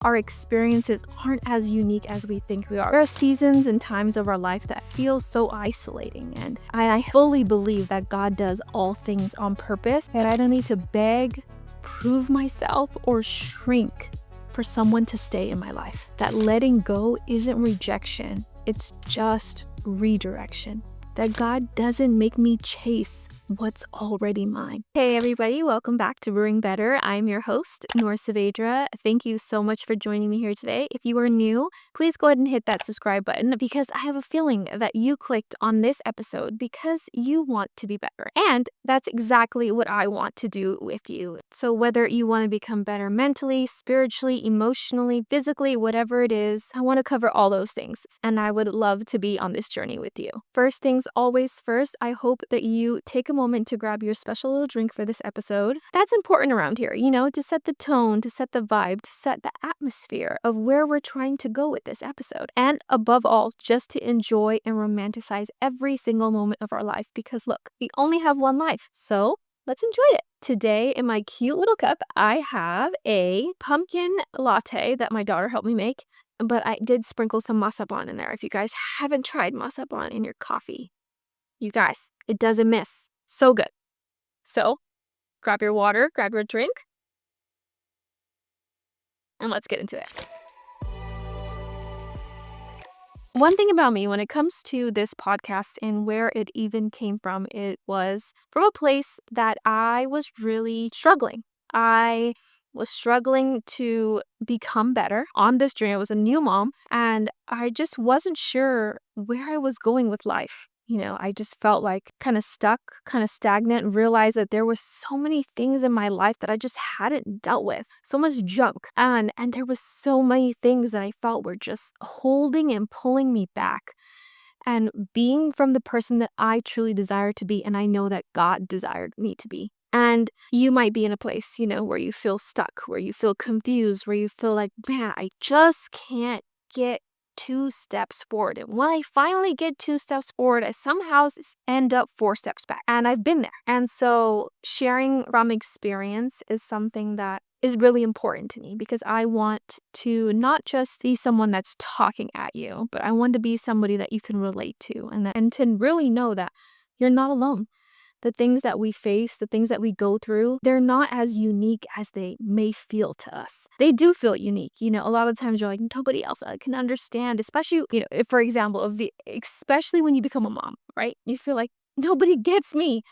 our experiences aren't as unique as we think we are. There are seasons and times of our life that feel so isolating, and I fully believe that God does all things on purpose, that I don't need to beg, prove myself, or shrink for someone to stay in my life. That letting go isn't rejection, it's just redirection. That God doesn't make me chase what's already mine. Hey everybody, welcome back to Brewing Better. I'm your host, Noor Saavedra. Thank you so much for joining me here today. If you are new, please go ahead and hit that subscribe button, because I have a feeling that you clicked on this episode because you want to be better. And that's exactly what I want to do with you. So whether you want to become better mentally, spiritually, emotionally, physically, whatever it is, I want to cover all those things. And I would love to be on this journey with you. First things always first, I hope that you take a moment to grab your special little drink for this episode. That's important around here, to set the tone, to set the vibe, to set the atmosphere of where we're trying to go with this episode. And above all, just to enjoy and romanticize every single moment of our life, because look, we only have one life, so let's enjoy it. Today in my cute little cup, I have a pumpkin latte that my daughter helped me make, but I did sprinkle some masapan in there. If you guys haven't tried masapan in your coffee, you guys, it doesn't miss. So good. So grab your water, grab your drink, and let's get into it. One thing about me when it comes to this podcast and where it even came from, it was from a place that I was really struggling. I was struggling to become better on this journey. I was a new mom, and I just wasn't sure where I was going with life. I just felt like kind of stuck, kind of stagnant, and realized that there were so many things in my life that I just hadn't dealt with. So much junk. And there was so many things that I felt were just holding and pulling me back. And being from the person that I truly desire to be, and I know that God desired me to be. And you might be in a place, where you feel stuck, where you feel confused, where you feel like, man, I just can't get 2 steps forward. And when I finally get 2 steps forward, I somehow end up 4 steps back. And I've been there. And so sharing from experience is something that is really important to me, because I want to not just be someone that's talking at you, but I want to be somebody that you can relate to, and to really know that you're not alone. The things that we face, the things that we go through, they're not as unique as they may feel to us. They do feel unique. A lot of times you're like, nobody else can understand, especially, if, for example, especially when you become a mom, right? You feel like, nobody gets me.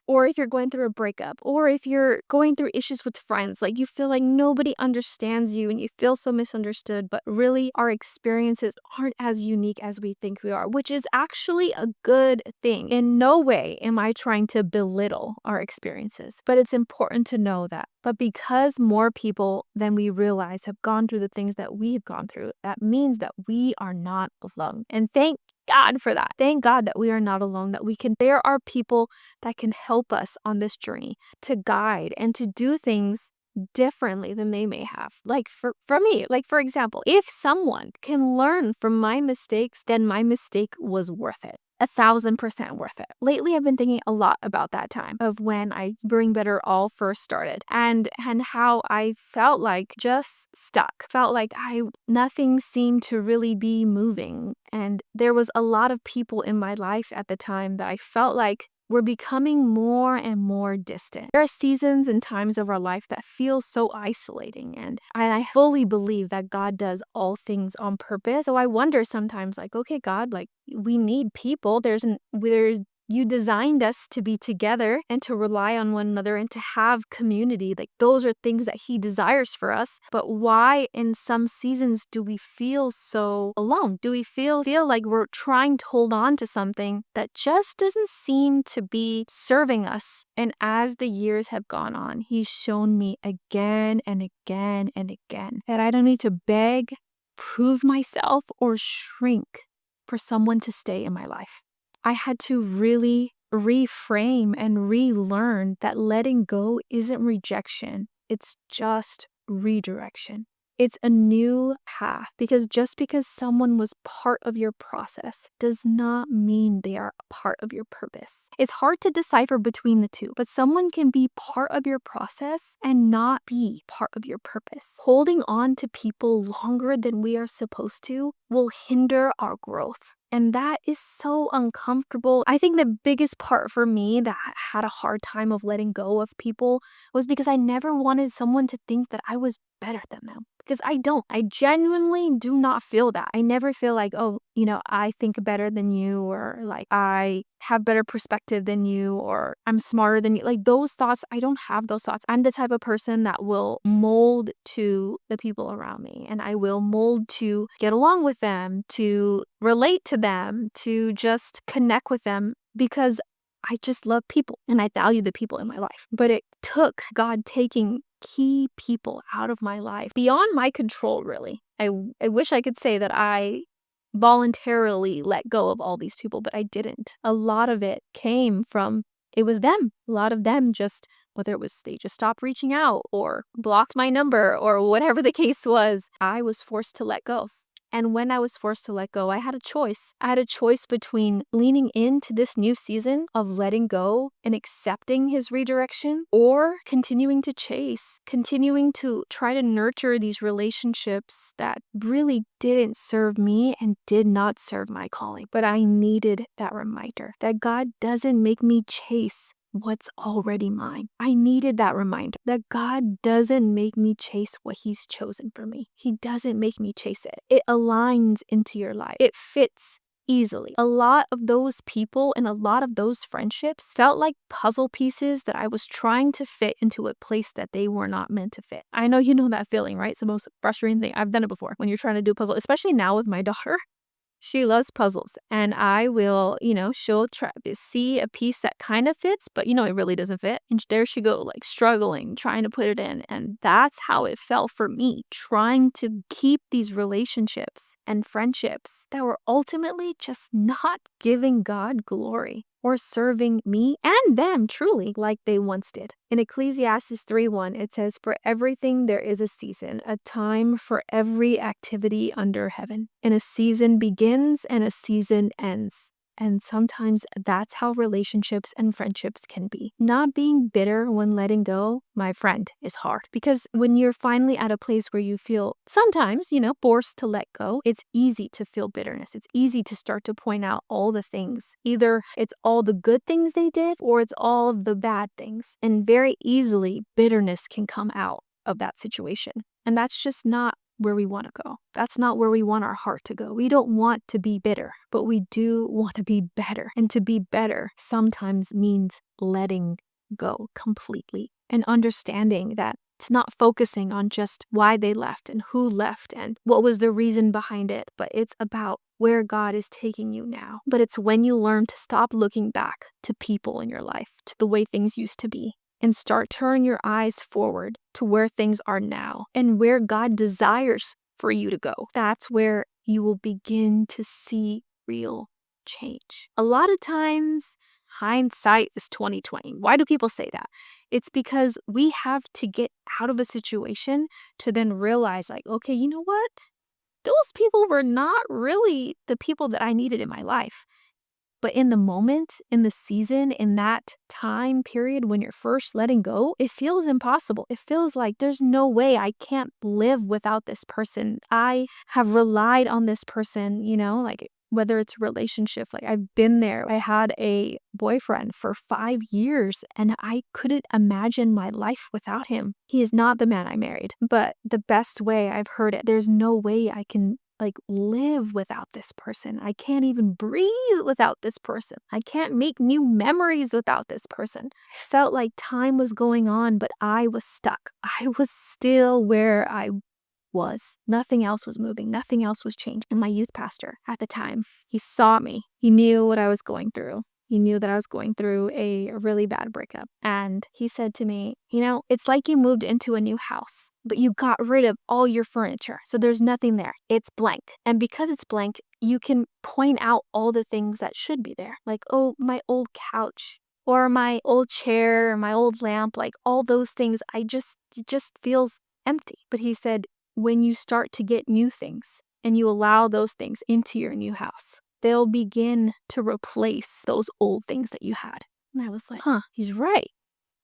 Or if you're going through a breakup, or if you're going through issues with friends, like you feel like nobody understands you and you feel so misunderstood. But really, our experiences aren't as unique as we think we are, which is actually a good thing. In no way am I trying to belittle our experiences, but it's important to know that. But because more people than we realize have gone through the things that we've gone through, that means that we are not alone. And thank God for that. Thank God that we are not alone, that there are people that can help us on this journey, to guide and to do things differently than they may have. Like for me, like for example, if someone can learn from my mistakes, then my mistake was worth it. 1,000% worth it. Lately, I've been thinking a lot about that time of when Brewing Better all first started, and how I felt like just stuck. Felt like nothing seemed to really be moving, and there was a lot of people in my life at the time that I felt like we're becoming more and more distant. There are seasons and times of our life that feel so isolating, and I fully believe that God does all things on purpose. So I wonder sometimes, like, okay, God, like, we need people. You designed us to be together and to rely on one another and to have community. Like, those are things that He desires for us. But why in some seasons do we feel so alone? Do we feel like we're trying to hold on to something that just doesn't seem to be serving us? And as the years have gone on, He's shown me again and again and again that I don't need to beg, prove myself, or shrink for someone to stay in my life. I had to really reframe and relearn that letting go isn't rejection. It's just redirection. It's a new path, because just because someone was part of your process does not mean they are a part of your purpose. It's hard to decipher between the two, but someone can be part of your process and not be part of your purpose. Holding on to people longer than we are supposed to will hinder our growth. And that is so uncomfortable. I think the biggest part for me that had a hard time of letting go of people was because I never wanted someone to think that I was better than them. Because I don't. I genuinely do not feel that. I never feel like, oh, I think better than you, or like I have better perspective than you, or I'm smarter than you. Like those thoughts, I don't have those thoughts. I'm the type of person that will mold to the people around me, and I will mold to get along with them, to relate to them, to just connect with them, because I just love people and I value the people in my life. But it took God taking key people out of my life beyond my control, really. I wish I could say that I voluntarily let go of all these people, but I didn't. A lot of it came from, it was them. A lot of them just, whether it was they just stopped reaching out or blocked my number or whatever the case was, I was forced to let go. And when I was forced to let go, I had a choice. I had a choice between leaning into this new season of letting go and accepting his redirection, or continuing to chase, continuing to try to nurture these relationships that really didn't serve me and did not serve my calling. But I needed that reminder that God doesn't make me chase what's already mine. I needed that reminder that God doesn't make me chase what he's chosen for me. He doesn't make me chase it. It aligns into your life. It fits easily. A lot of those people and a lot of those friendships felt like puzzle pieces that I was trying to fit into a place that they were not meant to fit. I know you know that feeling, right? It's the most frustrating thing. I've done it before when you're trying to do a puzzle, especially now with my daughter. She loves puzzles, and I will, she'll try to see a piece that kind of fits, but it really doesn't fit. And there she go, like struggling, trying to put it in. And that's how it felt for me, trying to keep these relationships and friendships that were ultimately just not giving God glory or serving me and them truly like they once did. In Ecclesiastes 3:1, it says, "For everything there is a season, a time for every activity under heaven. And a season begins and a season ends." And sometimes that's how relationships and friendships can be. Not being bitter when letting go, my friend, is hard. Because when you're finally at a place where you feel sometimes, forced to let go, it's easy to feel bitterness. It's easy to start to point out all the things. Either it's all the good things they did or it's all of the bad things. And very easily, bitterness can come out of that situation. And that's just not where we want to go. That's not where we want our heart to go. We don't want to be bitter, but we do want to be better. And to be better sometimes means letting go completely and understanding that it's not focusing on just why they left and who left and what was the reason behind it, but it's about where God is taking you now. But it's when you learn to stop looking back to people in your life, to the way things used to be, and start turning your eyes forward to where things are now and where God desires for you to go. That's where you will begin to see real change. A lot of times, hindsight is 2020. Why do people say that? It's because we have to get out of a situation to then realize, like, okay, you know what? Those people were not really the people that I needed in my life. But in the moment, in the season, in that time period when you're first letting go, it feels impossible. It feels like there's no way, I can't live without this person. I have relied on this person, like whether it's a relationship, like I've been there. I had a boyfriend for 5 years and I couldn't imagine my life without him. He is not the man I married, but the best way I've heard it, there's no way I can live without this person. I can't even breathe without this person. I can't make new memories without this person. I felt like time was going on, but I was stuck. I was still where I was. Nothing else was moving. Nothing else was changing. And my youth pastor at the time, he saw me. He knew what I was going through. He knew that I was going through a really bad breakup. And he said to me, it's like you moved into a new house, but you got rid of all your furniture. So there's nothing there. It's blank. And because it's blank, you can point out all the things that should be there. Like, oh, my old couch or my old chair or my old lamp, like all those things. It just feels empty. But he said, when you start to get new things and you allow those things into your new house, they'll begin to replace those old things that you had. And I was like, huh, he's right.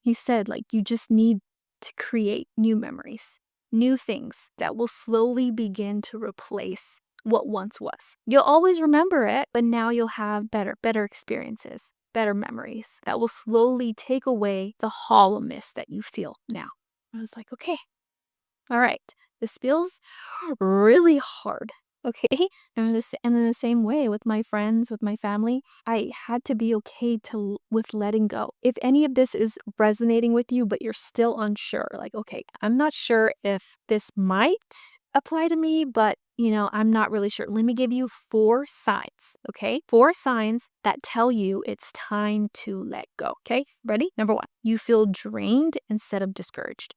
He said, like, you just need to create new memories, new things that will slowly begin to replace what once was. You'll always remember it, but now you'll have better experiences, better memories that will slowly take away the hollowness that you feel now. I was like, okay, all right, this feels really hard. Okay. And in the same way with my friends, with my family, I had to be okay with letting go. If any of this is resonating with you, but you're still unsure, like, okay, I'm not sure if this might apply to me, but I'm not really sure. Let me give you 4 signs, okay? 4 signs that tell you it's time to let go, okay? Ready? Number 1, you feel drained instead of discouraged.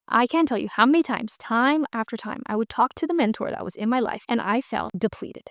I can't tell you how many times, time after time, I would talk to the mentor that was in my life and I felt depleted.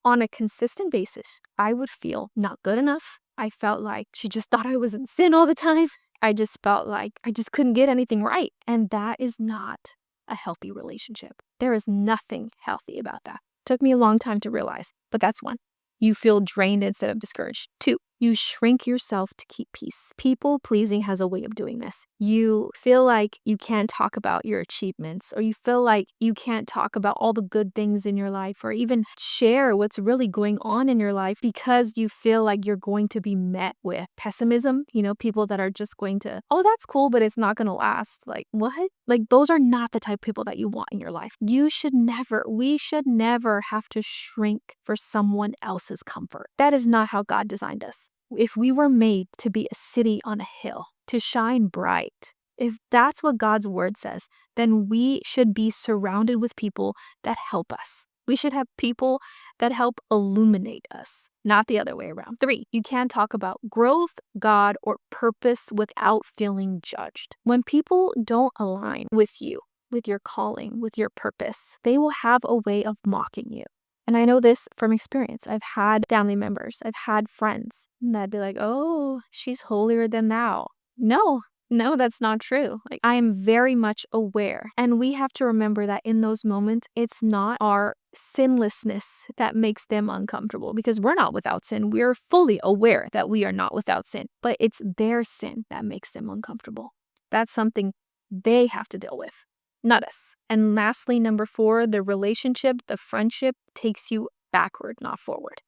On a consistent basis, I would feel not good enough. I felt like she just thought I was in sin all the time. I just felt like I just couldn't get anything right. And that is not a healthy relationship. There is nothing healthy about that. Took me a long time to realize, but that's 1. You feel drained instead of discouraged. 2, you shrink yourself to keep peace. People pleasing has a way of doing this. You feel like you can't talk about your achievements, or you feel like you can't talk about all the good things in your life, or even share what's really going on in your life because you feel like you're going to be met with pessimism. People that are just going to, oh, that's cool, but it's not going to last. Like, what? Like, those are not the type of people that you want in your life. We should never have to shrink for someone else's comfort. That is not how God designed us. If we were made to be a city on a hill, to shine bright, if that's what God's word says, then we should be surrounded with people that help us. We should have people that help illuminate us, not the other way around. 3, you can't talk about growth, God, or purpose without feeling judged. When people don't align with you, with your calling, with your purpose, they will have a way of mocking you. And I know this from experience. I've had family members, I've had friends that'd be like, oh, she's holier than thou. No, that's not true. Like, I am very much aware. And we have to remember that in those moments, it's not our sinlessness that makes them uncomfortable, because we're not without sin. We're fully aware that we are not without sin, but it's their sin that makes them uncomfortable. That's something they have to deal with, not us. And lastly, number 4, the friendship takes you backward, not forward.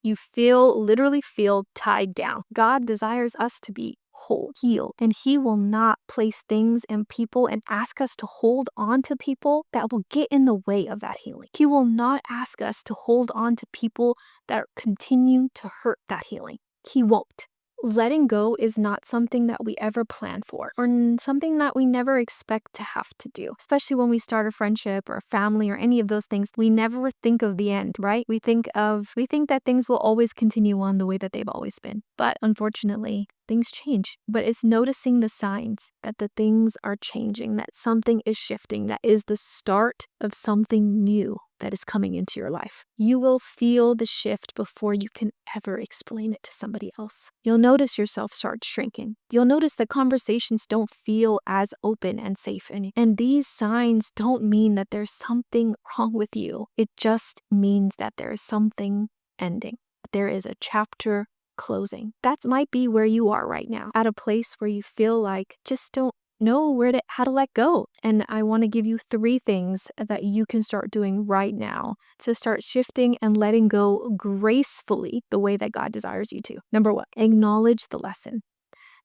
You literally feel tied down. God desires us to be whole, healed, and He will not place things and people and ask us to hold on to people that will get in the way of that healing. He will not ask us to hold on to people that continue to hurt that healing. He won't. Letting go is not something that we ever plan for, or something that we never expect to have to do. Especially when we start a friendship or a family or any of those things, we never think of the end, right? We think that things will always continue on the way that they've always been. But unfortunately, things change. But it's noticing the signs that the things are changing, that something is shifting, that is the start of something new that is coming into your life. You will feel the shift before you can ever explain it to somebody else. You'll notice yourself start shrinking. You'll notice that conversations don't feel as open and safe. And these signs don't mean that there's something wrong with you. It just means that there is something ending. There is a chapter closing. That might be where you are right now, at a place where you feel like just don't know how to let go. And I want to give you 3 things that you can start doing right now to start shifting and letting go gracefully the way that God desires you to. Number 1, acknowledge the lesson.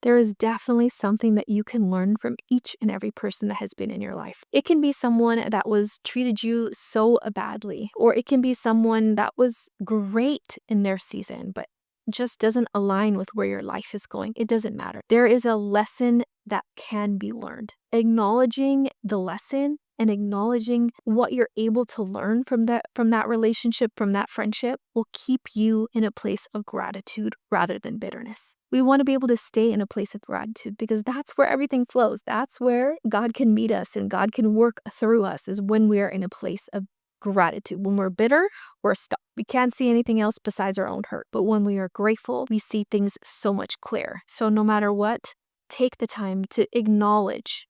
There is definitely something that you can learn from each and every person that has been in your life. It can be someone that was treated you so badly, or it can be someone that was great in their season, but just doesn't align with where your life is going. It doesn't matter. There is a lesson that can be learned. Acknowledging the lesson and acknowledging what you're able to learn from that relationship, from that friendship, will keep you in a place of gratitude rather than bitterness. We want to be able to stay in a place of gratitude because that's where everything flows. That's where God can meet us and God can work through us, is when we are in a place of gratitude. When we're bitter, we're stuck. We can't see anything else besides our own hurt. But when we are grateful, we see things so much clearer. So no matter what, take the time to acknowledge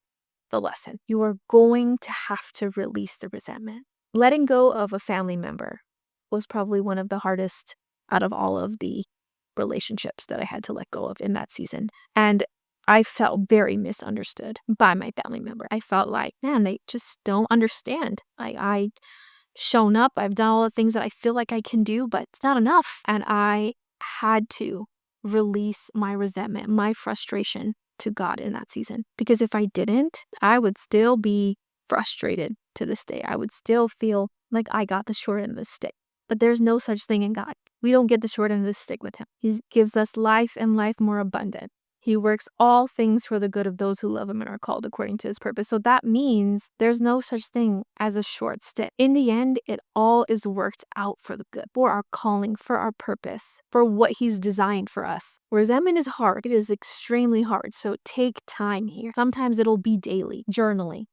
the lesson. You are going to have to release the resentment. Letting go of a family member was probably one of the hardest out of all of the relationships that I had to let go of in that season. And I felt very misunderstood by my family member. I felt like, man, they just don't understand. I shown up, I've done all the things that I feel like I can do, but it's not enough. And I had to release my resentment, my frustration to God in that season. Because if I didn't, I would still be frustrated to this day. I would still feel like I got the short end of the stick. But there's no such thing in God. We don't get the short end of the stick with him. He gives us life and life more abundant. He works all things for the good of those who love him and are called according to his purpose. So that means there's no such thing as a short stick. In the end, it all is worked out for the good, for our calling, for our purpose, for what he's designed for us. Resentment is hard. It is extremely hard. So take time here. Sometimes it'll be daily, journaling,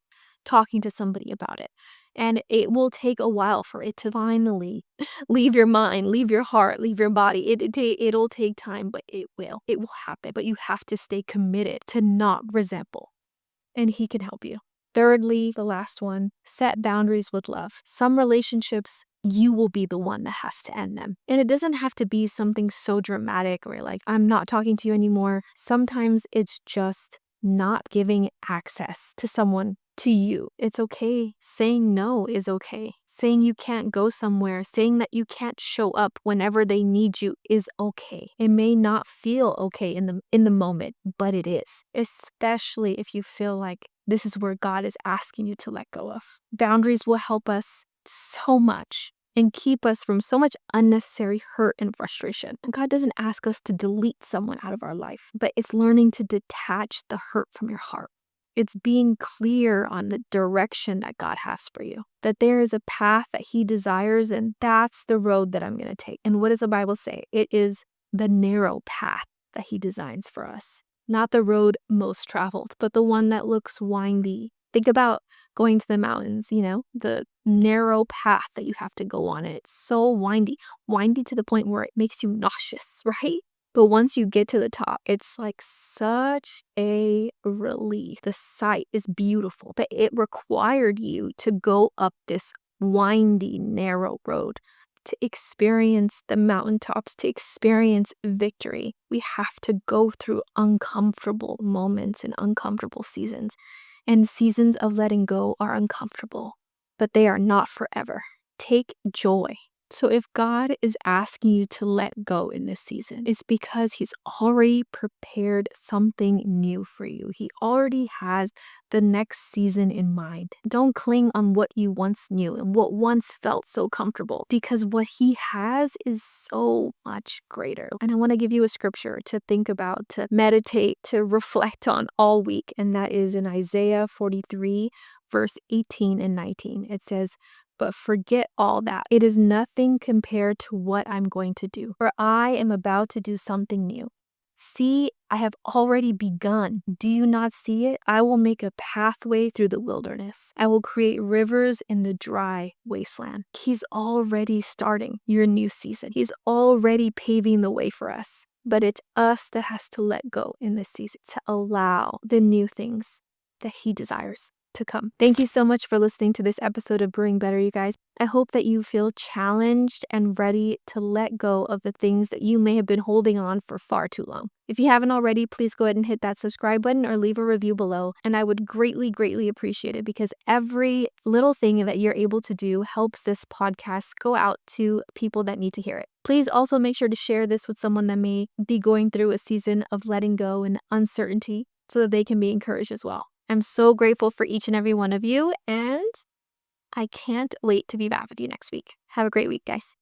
talking to somebody about it. And it will take a while for it to finally leave your mind, leave your heart, leave your body. It'll take time, but it will. It will happen. But you have to stay committed to not resemble. And he can help you. Thirdly, the last one, set boundaries with love. Some relationships, you will be the one that has to end them. And it doesn't have to be something so dramatic or like, I'm not talking to you anymore. Sometimes it's just not giving access to someone to you. It's okay. Saying no is okay. Saying you can't go somewhere, saying that you can't show up whenever they need you is okay. It may not feel okay in the moment, but it is. Especially if you feel like this is where God is asking you to let go of. Boundaries will help us so much and keep us from so much unnecessary hurt and frustration. And God doesn't ask us to delete someone out of our life, but it's learning to detach the hurt from your heart. It's being clear on the direction that God has for you, that there is a path that he desires, and that's the road that I'm going to take. And what does the Bible say? It is the narrow path that he designs for us, not the road most traveled, but the one that looks windy. Think about going to the mountains, the narrow path that you have to go on. And it's so windy to the point where it makes you nauseous, right? But once you get to the top, it's like such a relief. The sight is beautiful, but it required you to go up this windy, narrow road to experience the mountaintops, to experience victory. We have to go through uncomfortable moments and uncomfortable seasons. And seasons of letting go are uncomfortable, but they are not forever. Take joy. So if God is asking you to let go in this season, it's because he's already prepared something new for you. He already has the next season in mind. Don't cling on what you once knew and what once felt so comfortable, because what he has is so much greater. And I want to give you a scripture to think about, to meditate, to reflect on all week. And that is in Isaiah 43, verse 18 and 19. It says, "But forget all that. It is nothing compared to what I'm going to do. For I am about to do something new. See, I have already begun. Do you not see it? I will make a pathway through the wilderness. I will create rivers in the dry wasteland." He's already starting your new season. He's already paving the way for us. But it's us that has to let go in this season to allow the new things that he desires to come. Thank you so much for listening to this episode of Brewing Better, you guys. I hope that you feel challenged and ready to let go of the things that you may have been holding on for far too long. If you haven't already, please go ahead and hit that subscribe button or leave a review below. And I would greatly, greatly appreciate it, because every little thing that you're able to do helps this podcast go out to people that need to hear it. Please also make sure to share this with someone that may be going through a season of letting go and uncertainty so that they can be encouraged as well. I'm so grateful for each and every one of you, and I can't wait to be back with you next week. Have a great week, guys.